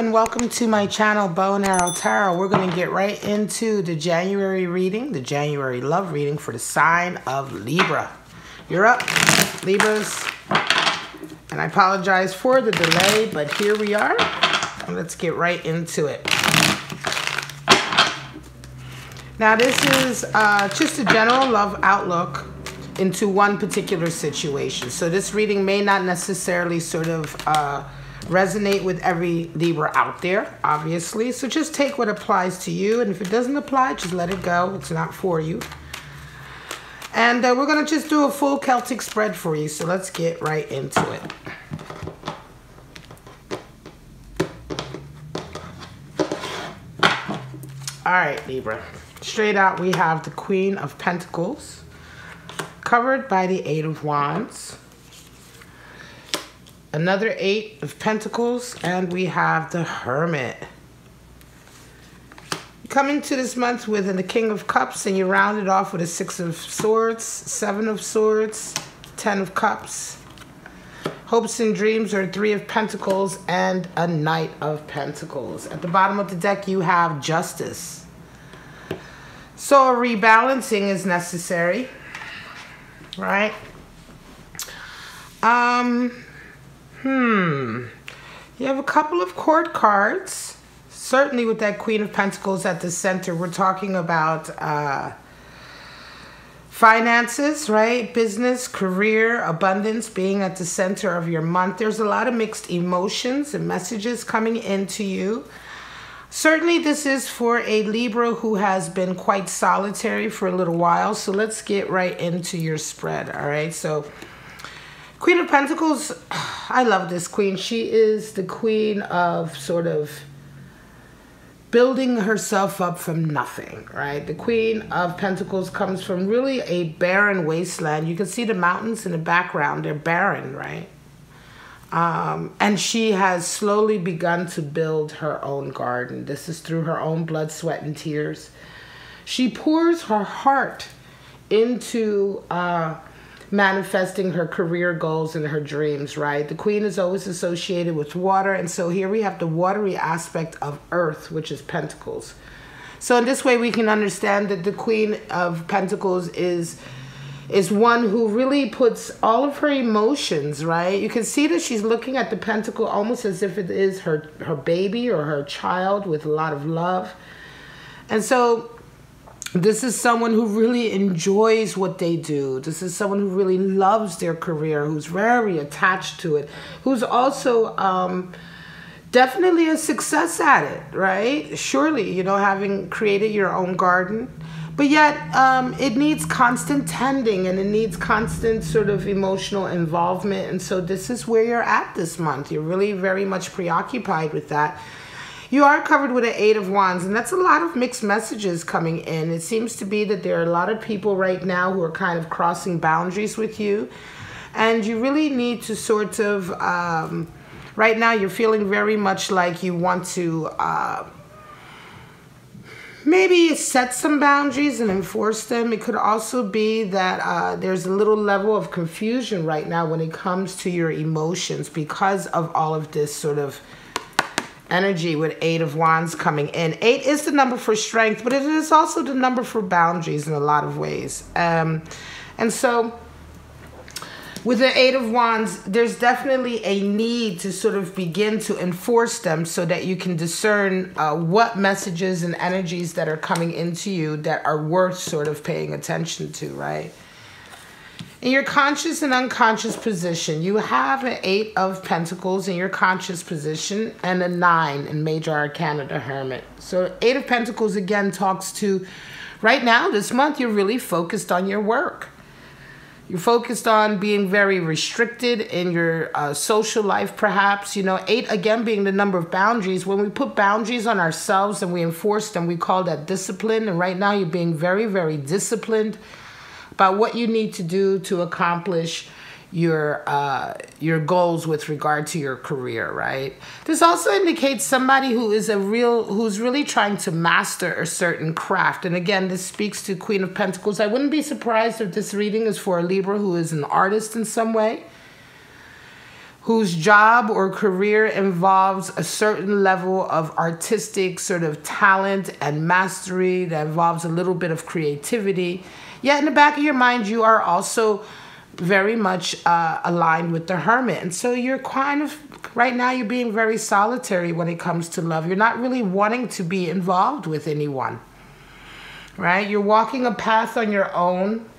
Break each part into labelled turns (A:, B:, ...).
A: and welcome to my channel, Bow and Arrow Tarot. We're going to get right into the January reading, the January love reading for the sign of Libra. You're up, Libras. And I apologize for the delay, but here we are. And let's get right into it. Now, this is just a general love outlook into one particular situation. So this reading may not necessarily sort of resonate with every Libra out there, obviously. So just take what applies to you. And if it doesn't apply, just let it go. It's not for you. And we're going to just do a full Celtic spread for you. So let's get right into it. All right, Libra. Straight out, we have the Queen of Pentacles, covered by the Eight of Wands. Another Eight of Pentacles, and we have the Hermit. Coming to this month with the King of Cups, and you round it off with a Six of Swords, Seven of Swords, 10 of Cups. Hopes and dreams are Three of Pentacles and a Knight of Pentacles. At the bottom of the deck, you have Justice. So a rebalancing is necessary, right? You have a couple of court cards. Certainly with that Queen of Pentacles at the center, we're talking about finances, right? Business, career, abundance being at the center of your month. There's a lot of mixed emotions and messages coming into you. Certainly this is for a Libra who has been quite solitary for a little while. So let's get right into your spread, all right? So Queen of Pentacles, I love this queen. She is the queen of sort of building herself up from nothing, right? The Queen of Pentacles comes from really a barren wasteland. You can see the mountains in the background. They're barren, right? And she has slowly begun to build her own garden. This is through her own blood, sweat, and tears. She pours her heart into manifesting her career goals and her dreams, right? The Queen is always associated with water, and so here we have the watery aspect of Earth, which is Pentacles. So in this way, we can understand that the Queen of Pentacles is one who really puts all of her emotions, right? You can see that she's looking at the pentacle almost as if it is her baby or her child with a lot of love. And so this is someone who really enjoys what they do. This is someone who really loves their career, who's very attached to it, who's also definitely a success at it, right? Surely, you know, having created your own garden. But yet, it needs constant tending, and it needs constant sort of emotional involvement. And so this is where you're at this month. You're really very much preoccupied with that. You are covered with an Eight of Wands, and that's a lot of mixed messages coming in. It seems to be that there are a lot of people right now who are kind of crossing boundaries with you. And you really need to sort of, right now you're feeling very much like you want to maybe set some boundaries and enforce them. It could also be that there's a little level of confusion right now when it comes to your emotions because of all of this sort of energy with Eight of Wands coming in. 8 is the number for strength, but it is also the number for boundaries in a lot of ways. And so with the Eight of Wands, there's definitely a need to sort of begin to enforce them so that you can discern what messages and energies that are coming into you that are worth sort of paying attention to, right? In your conscious and unconscious position, you have an Eight of Pentacles in your conscious position and a 9 in Major Arcana, the Hermit. So Eight of Pentacles again talks to, right now, this month, you're really focused on your work. You're focused on being very restricted in your social life, perhaps. You know, 8, again, being the number of boundaries. When we put boundaries on ourselves and we enforce them, we call that discipline. And right now, you're being very, very disciplined about what you need to do to accomplish your goals with regard to your career, right? This also indicates somebody who is who's really trying to master a certain craft. And again, this speaks to Queen of Pentacles. I wouldn't be surprised if this reading is for a Libra who is an artist in some way. whose job or career involves a certain level of artistic sort of talent and mastery, that involves a little bit of creativity. Yet in the back of your mind, you are also very much aligned with the Hermit. And so you're kind of, right now, you're being very solitary when it comes to love. You're not really wanting to be involved with anyone, right? You're walking a path on your own.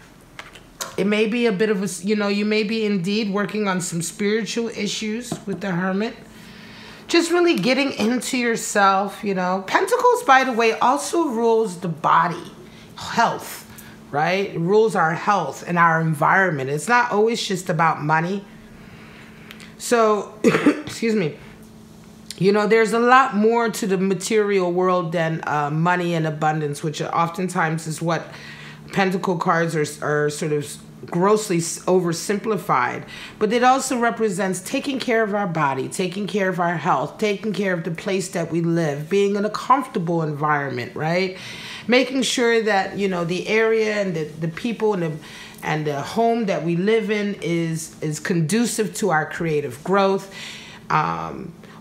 A: It may be a bit of a, you may be indeed working on some spiritual issues with the Hermit. Just really getting into yourself, Pentacles, by the way, also rules the body, health, right? It rules our health and our environment. It's not always just about money. So, excuse me. There's a lot more to the material world than money and abundance, which oftentimes is what Pentacle cards are sort of grossly oversimplified. But it also represents taking care of our body, taking care of our health, taking care of the place that we live, being in a comfortable environment, right? Making sure that, the area and the people and the home that we live in is conducive to our creative growth.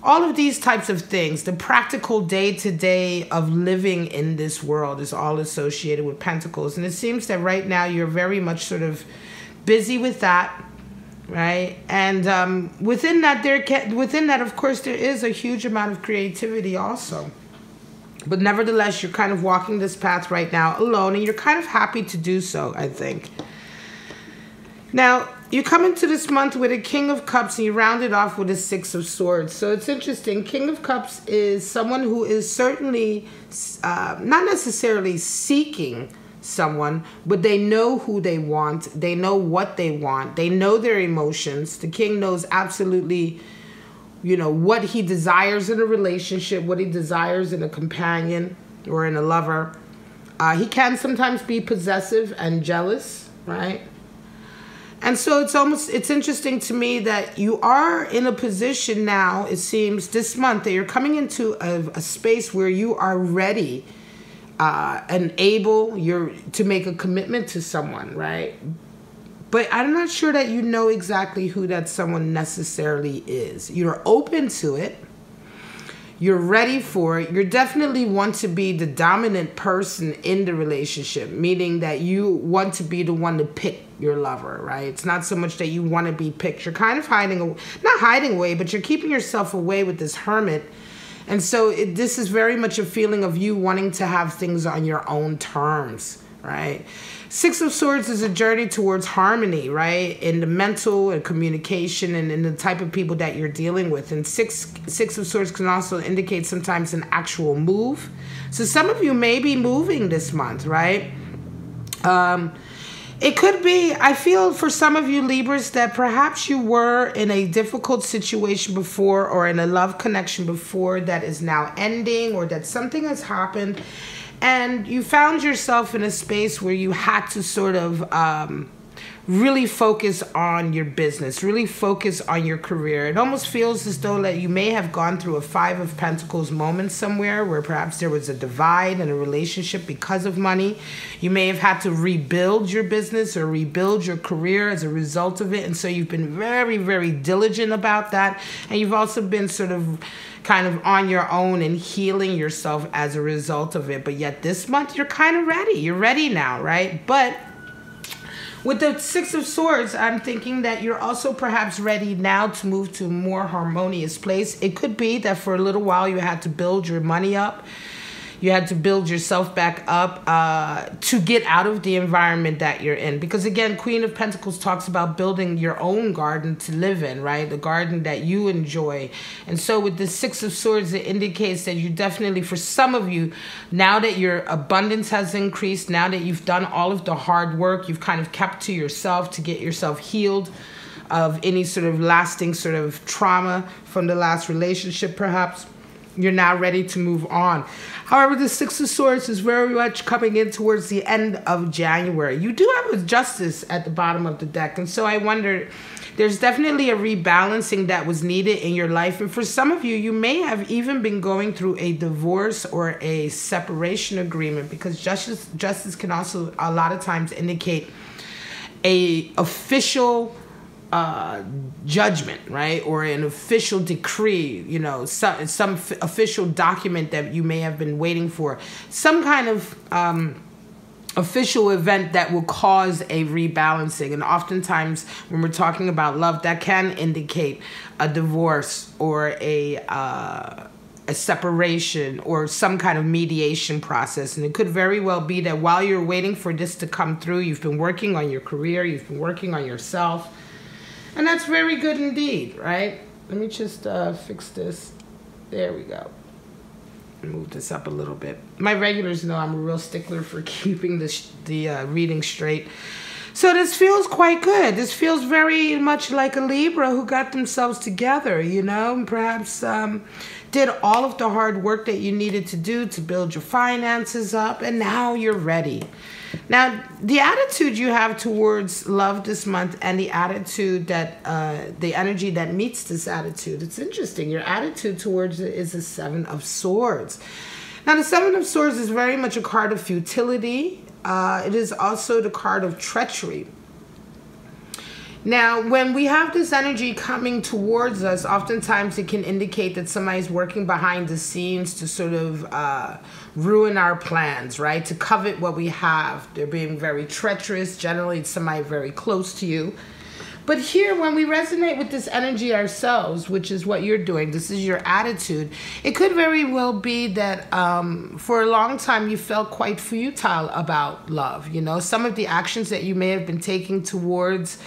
A: All of these types of things, the practical day-to-day of living in this world is all associated with Pentacles. And it seems that right now you're very much sort of busy with that, right? And within that, of course, there is a huge amount of creativity also. But nevertheless, you're kind of walking this path right now alone, and you're kind of happy to do so, I think. Now, you come into this month with a King of Cups, and you round it off with a Six of Swords. So it's interesting. King of Cups is someone who is certainly not necessarily seeking someone, but they know who they want. They know what they want. They know their emotions. The King knows absolutely, what he desires in a relationship, what he desires in a companion or in a lover. He can sometimes be possessive and jealous, right? And so it's interesting to me that you are in a position now, it seems, this month, that you're coming into a space where you are ready and able to make a commitment to someone, right? But I'm not sure that you know exactly who that someone necessarily is. You're open to it. You're ready for it. You definitely want to be the dominant person in the relationship, meaning that you want to be the one to pick your lover, right? It's not so much that you want to be picked. You're kind of not hiding away, but you're keeping yourself away with this Hermit. And so this is very much a feeling of you wanting to have things on your own terms, right? Six of Swords is a journey towards harmony, right? In the mental and communication and in the type of people that you're dealing with. And Six of Swords can also indicate sometimes an actual move. So some of you may be moving this month, right? It could be, I feel for some of you Libras, that perhaps you were in a difficult situation before or in a love connection before that is now ending, or that something has happened and you found yourself in a space where you had to sort of really focus on your business, really focus on your career. It almost feels as though that you may have gone through a Five of Pentacles moment somewhere where perhaps there was a divide in a relationship because of money. You may have had to rebuild your business or rebuild your career as a result of it. And so you've been very, very diligent about that. And you've also been sort of kind of on your own and healing yourself as a result of it. But yet this month you're kind of ready. You're ready now, right? But with the Six of Swords, I'm thinking that you're also perhaps ready now to move to a more harmonious place. It could be that for a little while you had to build your money up. You had to build yourself back up to get out of the environment that you're in. Because again, Queen of Pentacles talks about building your own garden to live in, right? The garden that you enjoy. And so with the Six of Swords, it indicates that you definitely, for some of you, now that your abundance has increased, now that you've done all of the hard work, you've kind of kept to yourself to get yourself healed of any sort of lasting sort of trauma from the last relationship, perhaps. You're now ready to move on. However, the Six of Swords is very much coming in towards the end of January. You do have a Justice at the bottom of the deck. And so I wonder, there's definitely a rebalancing that was needed in your life. And for some of you, you may have even been going through a divorce or a separation agreement, because justice can also a lot of times indicate a official judgment, right? Or an official decree, you know, some official document that you may have been waiting for. Some kind of official event that will cause a rebalancing. And oftentimes when we're talking about love, that can indicate a divorce or a separation or some kind of mediation process. And it could very well be that while you're waiting for this to come through, you've been working on your career, you've been working on yourself. And that's very good indeed, right? Let me just fix this. There we go. Move this up a little bit. My regulars know I'm a real stickler for keeping the reading straight. So this feels quite good. This feels very much like a Libra who got themselves together, you know, and perhaps did all of the hard work that you needed to do to build your finances up, and now you're ready. Now, the attitude you have towards love this month and the attitude that, the energy that meets this attitude, it's interesting. Your attitude towards it is the Seven of Swords. Now, the Seven of Swords is very much a card of futility. It is also the card of treachery. Now, when we have this energy coming towards us, oftentimes it can indicate that somebody's working behind the scenes to sort of ruin our plans, right? To covet what we have. They're being very treacherous. Generally, it's somebody very close to you. But here, when we resonate with this energy ourselves, which is what you're doing, this is your attitude, it could very well be that for a long time you felt quite futile about love. You know, some of the actions that you may have been taking towards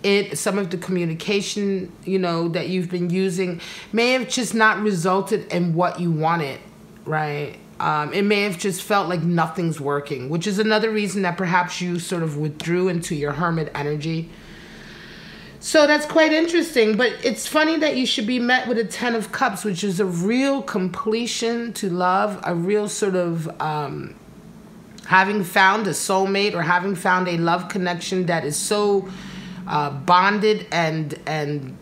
A: it, some of the communication, you know, that you've been using may have just not resulted in what you wanted, right? It may have just felt like nothing's working, which is another reason that perhaps you sort of withdrew into your hermit energy. So that's quite interesting, but it's funny that you should be met with a Ten of Cups, which is a real completion to love, a real sort of having found a soulmate or having found a love connection that is so bonded and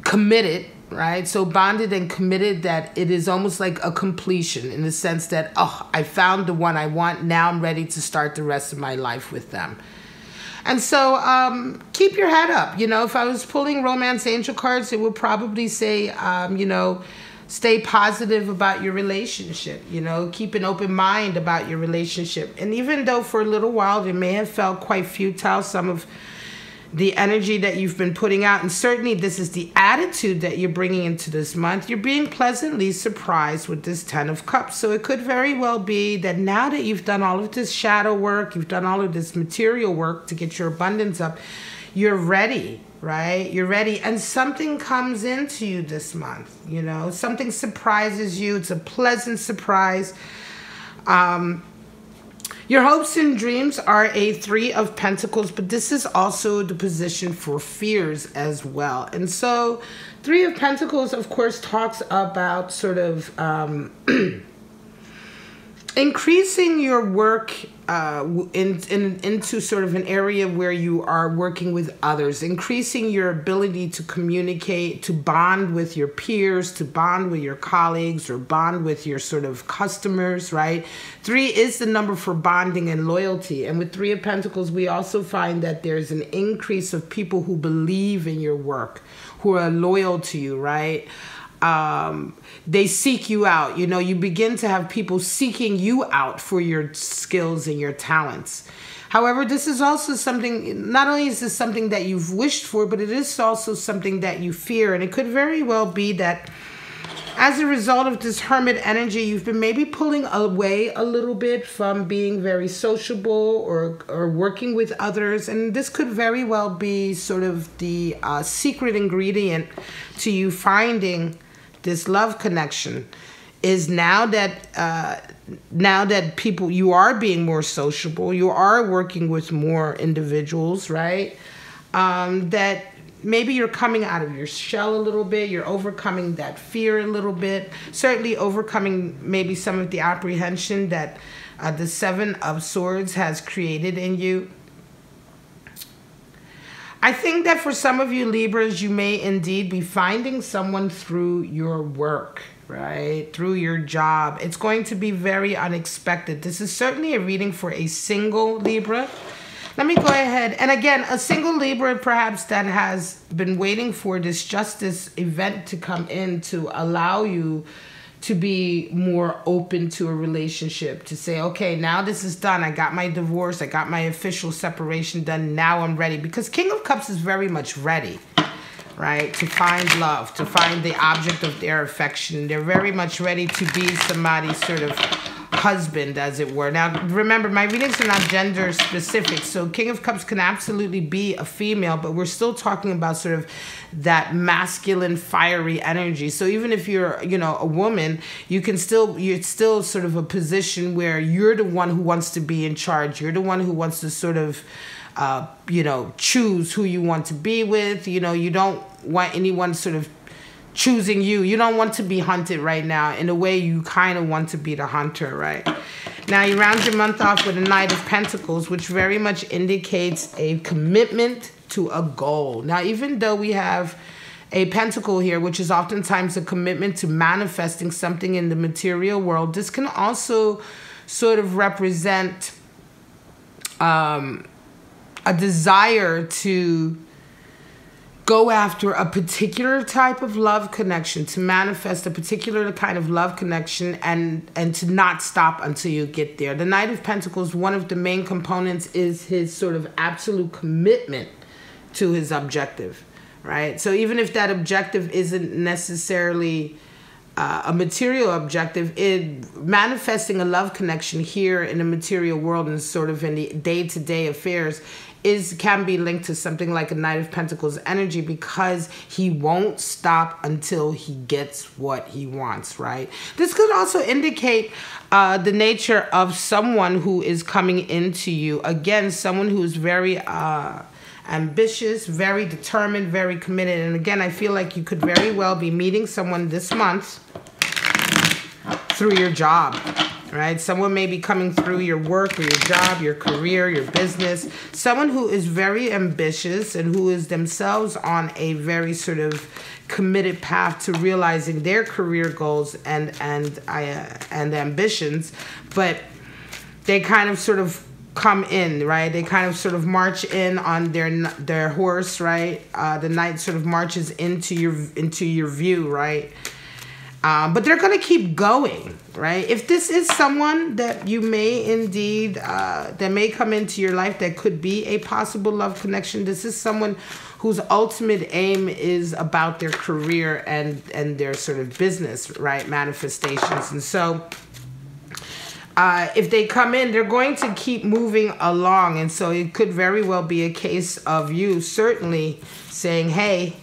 A: committed, right? So bonded and committed that it is almost like a completion in the sense that, oh, I found the one I want. Now I'm ready to start the rest of my life with them. And so keep your head up. You know, if I was pulling romance angel cards, it would probably say, you know, stay positive about your relationship. You know, keep an open mind about your relationship. And even though for a little while it may have felt quite futile, some of the energy that you've been putting out, and certainly this is the attitude that you're bringing into this month, you're being pleasantly surprised with this Ten of Cups. So it could very well be that now that you've done all of this shadow work, you've done all of this material work to get your abundance up, you're ready, right? You're ready, and something comes into you this month, you know, something surprises you. It's a pleasant surprise. Your hopes and dreams are a Three of Pentacles, but this is also the position for fears as well. And so Three of Pentacles, of course, talks about sort of increasing your work into sort of an area where you are working with others, increasing your ability to communicate, to bond with your peers, to bond with your colleagues, or bond with your sort of customers, right? 3 is the number for bonding and loyalty. And with 3 of Pentacles, we also find that there's an increase of people who believe in your work, who are loyal to you, right? They seek you out. You know, you begin to have people seeking you out for your skills and your talents. However, this is also something, not only is this something that you've wished for, but it is also something that you fear. And it could very well be that as a result of this hermit energy, you've been maybe pulling away a little bit from being very sociable or working with others. And this could very well be sort of the secret ingredient to you finding this love connection, is now that people, you are being more sociable, you are working with more individuals, right? That maybe you're coming out of your shell a little bit, you're overcoming that fear a little bit, certainly overcoming maybe some of the apprehension that the 7 of Swords has created in you. I think that for some of you Libras, you may indeed be finding someone through your work, right? Through your job. It's going to be very unexpected. This is certainly a reading for a single Libra. Let me go ahead. And again, a single Libra perhaps that has been waiting for this justice event to come in to allow you to be more open to a relationship, to say, okay, now this is done. I got my divorce. I got my official separation done. Now I'm ready. Because King of Cups is very much ready, right? To find love, to find the object of their affection. They're very much ready to be somebody's sort of husband, as it were. Now, remember, my readings are not gender specific, so King of Cups can absolutely be a female, but we're still talking about sort of that masculine, fiery energy. So even if you're, you know, a woman, you're still sort of a position where you're the one who wants to be in charge. You're the one who wants to sort of you know, choose who you want to be with. You know, you don't want anyone sort of choosing you. You don't want to be hunted right now. In a way, you kind of want to be the hunter, right? Now, you round your month off with a Knight of Pentacles, which very much indicates a commitment to a goal. Now, even though we have a pentacle here, which is oftentimes a commitment to manifesting something in the material world, this can also sort of represent a desire to go after a particular type of love connection, to manifest a particular kind of love connection, and to not stop until you get there. The Knight of Pentacles, one of the main components is his sort of absolute commitment to his objective, right? So even if that objective isn't necessarily a material objective, manifesting a love connection here in the material world and sort of in the day-to-day affairs can be linked to something like a Knight of Pentacles energy, because he won't stop until he gets what he wants, right? This could also indicate the nature of someone who is coming into you. Again, someone who is very ambitious, very determined, very committed. And again, I feel like you could very well be meeting someone this month through your job, right? Someone may be coming through your work or your job, your career, your business. Someone who is very ambitious and who is themselves on a very sort of committed path to realizing their career goals and ambitions, but they kind of sort of come in, right? They kind of sort of march in on their horse, right? The knight sort of marches into your view, right? But they're going to keep going, right? If this is someone that you may indeed, that may come into your life that could be a possible love connection, this is someone whose ultimate aim is about their career and their sort of business, right? Manifestations. And so if they come in, they're going to keep moving along. And so it could very well be a case of you certainly saying, hey,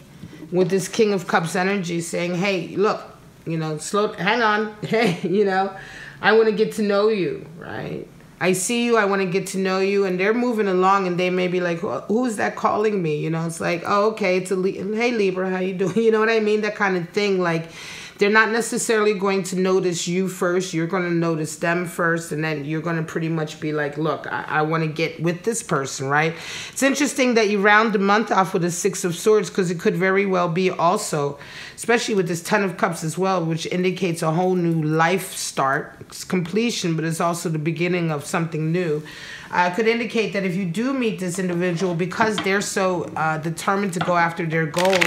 A: with this King of Cups energy, saying, hey, look, you know, hang on. Hey, you know, I want to get to know you, right? I see you. I want to get to know you. And they're moving along and they may be like, who's that calling me? You know, it's like, oh, okay, it's hey, Libra, how you doing? You know what I mean? That kind of thing. Like, they're not necessarily going to notice you first. You're going to notice them first. And then you're going to pretty much be like, look, I want to get with this person, right? It's interesting that you round the month off with a Six of Swords, because it could very well be also, especially with this Ten of Cups as well, which indicates a whole new life start. It's completion, but it's also the beginning of something new. Could indicate that if you do meet this individual, because they're so determined to go after their goals,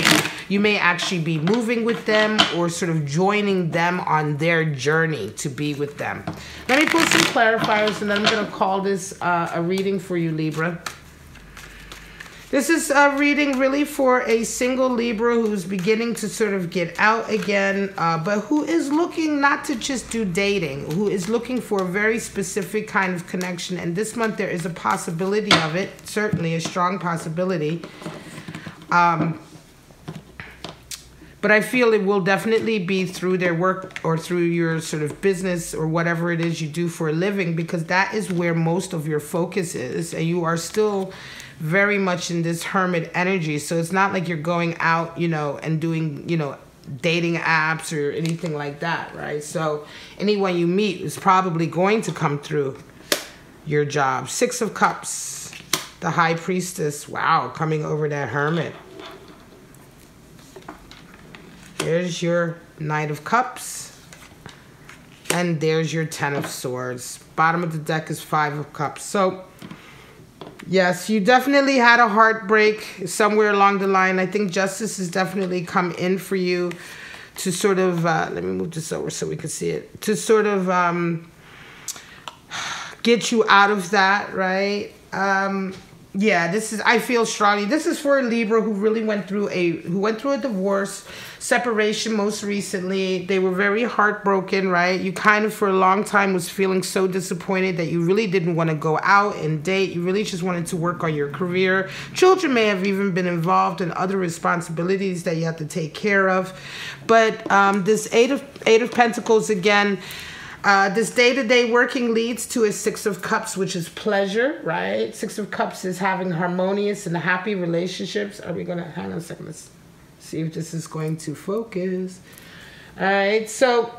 A: you may actually be moving with them or sort of joining them on their journey to be with them. Let me put some clarifiers and then I'm going to call this a reading for you, Libra. This is a reading really for a single Libra who's beginning to sort of get out again, but who is looking not to just do dating, who is looking for a very specific kind of connection. And this month there is a possibility of it, certainly a strong possibility. But I feel it will definitely be through their work or through your sort of business or whatever it is you do for a living, because that is where most of your focus is. And you are still very much in this hermit energy. So it's not like you're going out, you know, and doing, you know, dating apps or anything like that, right? So anyone you meet is probably going to come through your job. Six of Cups, the High Priestess. Wow, coming over that Hermit. There's your Knight of Cups. And there's your Ten of Swords. Bottom of the deck is Five of Cups. So Yes, you definitely had a heartbreak somewhere along the line. I think justice has definitely come in for you to sort of, let me move this over so we can see it, to sort of get you out of that, right? Yeah, I feel strongly. This is for a Libra who really went through a divorce, separation most recently. They were very heartbroken, right? You kind of for a long time was feeling so disappointed that you really didn't want to go out and date. You really just wanted to work on your career. Children may have even been involved in other responsibilities that you have to take care of. But this Eight of Pentacles again, this day-to-day working leads to a Six of Cups, which is pleasure, right? Six of Cups is having harmonious and happy relationships. Are we going to, hang on a second, let's see if this is going to focus. All right, so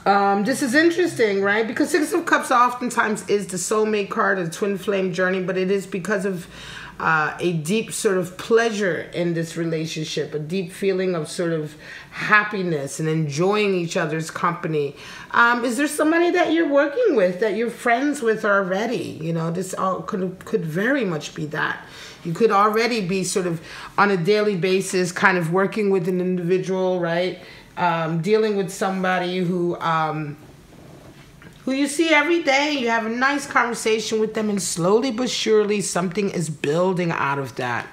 A: this is interesting, right? Because Six of Cups oftentimes is the soulmate card, a twin flame journey, but it is because of a deep sort of pleasure in this relationship, a deep feeling of sort of happiness and enjoying each other's company. Is there somebody that you're working with, that you're friends with already? You know, this all could very much be that. You could already be sort of on a daily basis kind of working with an individual, right? Dealing with somebody who you see every day. You have a nice conversation with them, and slowly but surely something is building out of that,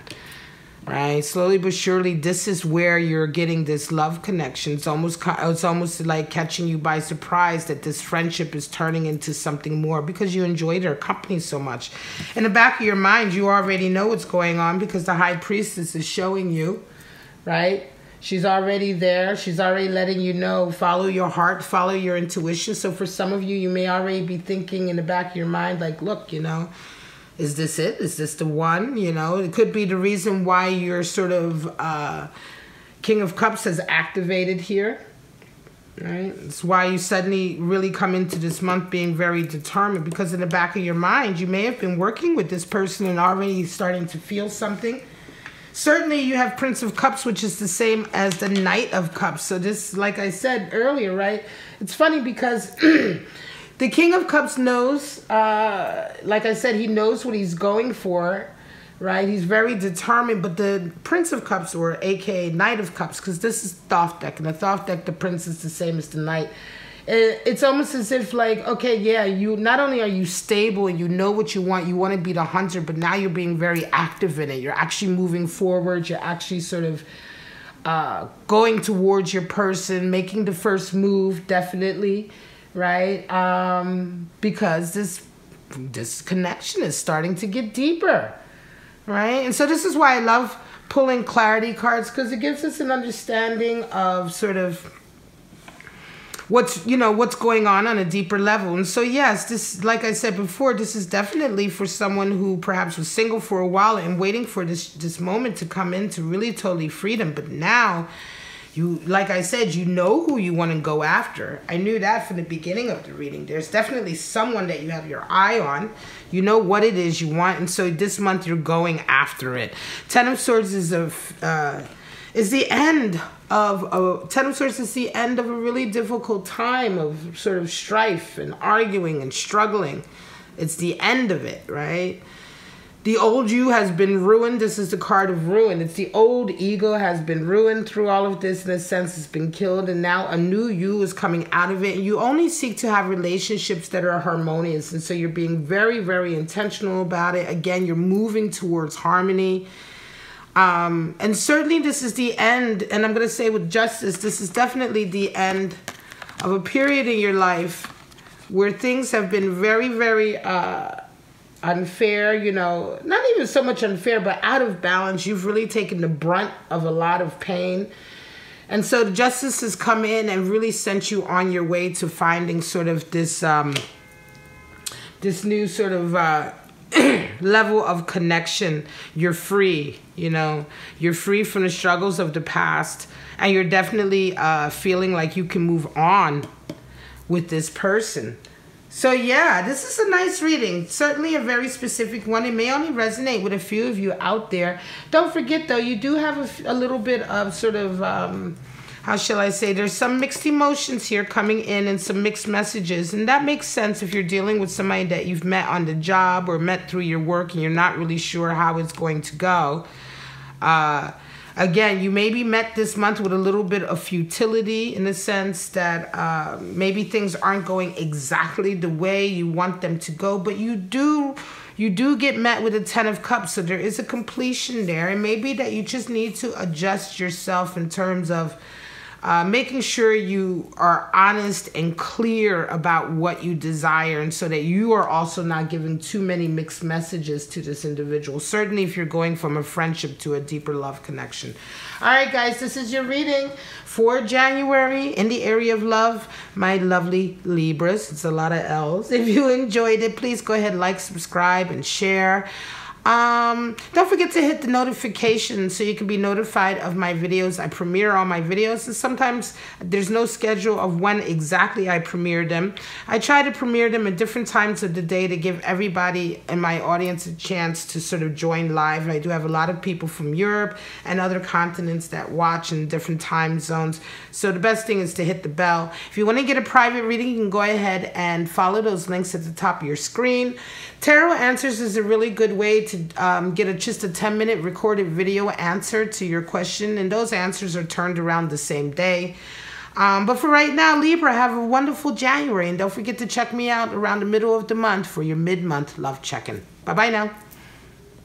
A: right? Slowly but surely, this is where you're getting this love connection. It's almost like catching you by surprise that this friendship is turning into something more because you enjoy their company so much. In the back of your mind, you already know what's going on because the High Priestess is showing you, right? She's already there. She's already letting you know, follow your heart, follow your intuition. So for some of you, you may already be thinking in the back of your mind, like, look, you know, is this it? Is this the one? You know, it could be the reason why your sort of King of Cups has activated here, right? It's why you suddenly really come into this month being very determined, because in the back of your mind, you may have been working with this person and already starting to feel something. Certainly, you have Prince of Cups, which is the same as the Knight of Cups. So this, like I said earlier, right? It's funny because the King of Cups knows, like I said, he knows what he's going for, right? He's very determined. But the Prince of Cups, or aka Knight of Cups, because this is Thoth deck. And the Thoth deck, the Prince is the same as the Knight. It's almost as if, like, okay, yeah, you not only are you stable and you know what you want to be the hunter, but now you're being very active in it. You're actually moving forward. You're actually sort of going towards your person, making the first move, definitely, right? Because this connection is starting to get deeper, right? And so this is why I love pulling clarity cards, because it gives us an understanding of sort of what's going on a deeper level. And so yes, this, like I said before, this is definitely for someone who perhaps was single for a while and waiting for this moment to come in to really totally freedom. But now you, like I said, you know who you want to go after. I knew that from the beginning of the reading. There's definitely someone that you have your eye on. You know what it is you want, and so this month you're going after it. Ten of Swords is the end of Ten of Swords is the end of a really difficult time of sort of strife and arguing and struggling. It's the end of it, right? The old you has been ruined. This is the card of ruin. It's the old ego has been ruined through all of this. In a sense, it's been killed, and now a new you is coming out of it. And you only seek to have relationships that are harmonious, and so you're being very, very intentional about it. Again, you're moving towards harmony. And certainly this is the end, and I'm going to say with justice, this is definitely the end of a period in your life where things have been very, very unfair, you know, not even so much unfair, but out of balance. You've really taken the brunt of a lot of pain. And so the justice has come in and really sent you on your way to finding sort of this, this new sort of level of connection. You're free, you know, you're free from the struggles of the past, and you're definitely feeling like you can move on with this person. So yeah, this is a nice reading. Certainly a very specific one. It may only resonate with a few of you out there. Don't forget though, you do have a little bit of sort of how shall I say, there's some mixed emotions here coming in and some mixed messages. And that makes sense if you're dealing with somebody that you've met on the job or met through your work and you're not really sure how it's going to go. Again, you maybe met this month with a little bit of futility in the sense that maybe things aren't going exactly the way you want them to go, but you do get met with a 10 of Cups, so there is a completion there. And maybe that you just need to adjust yourself in terms of making sure you are honest and clear about what you desire, and so that you are also not giving too many mixed messages to this individual. Certainly if you're going from a friendship to a deeper love connection. All right, guys, this is your reading for January in the area of love, my lovely Libras. It's a lot of L's. If you enjoyed it, please go ahead, like, subscribe, and share. Don't forget to hit the notification so you can be notified of my videos. I premiere all my videos, and sometimes there's no schedule of when exactly I premiere them. I try to premiere them at different times of the day to give everybody in my audience a chance to sort of join live. I do have a lot of people from Europe and other continents that watch in different time zones. So the best thing is to hit the bell. If you want to get a private reading, you can go ahead and follow those links at the top of your screen. Tarot Answers is a really good way to get just a 10-minute recorded video answer to your question, and those answers are turned around the same day. But for right now, Libra, have a wonderful January, and don't forget to check me out around the middle of the month for your mid-month love check-in. Bye-bye now.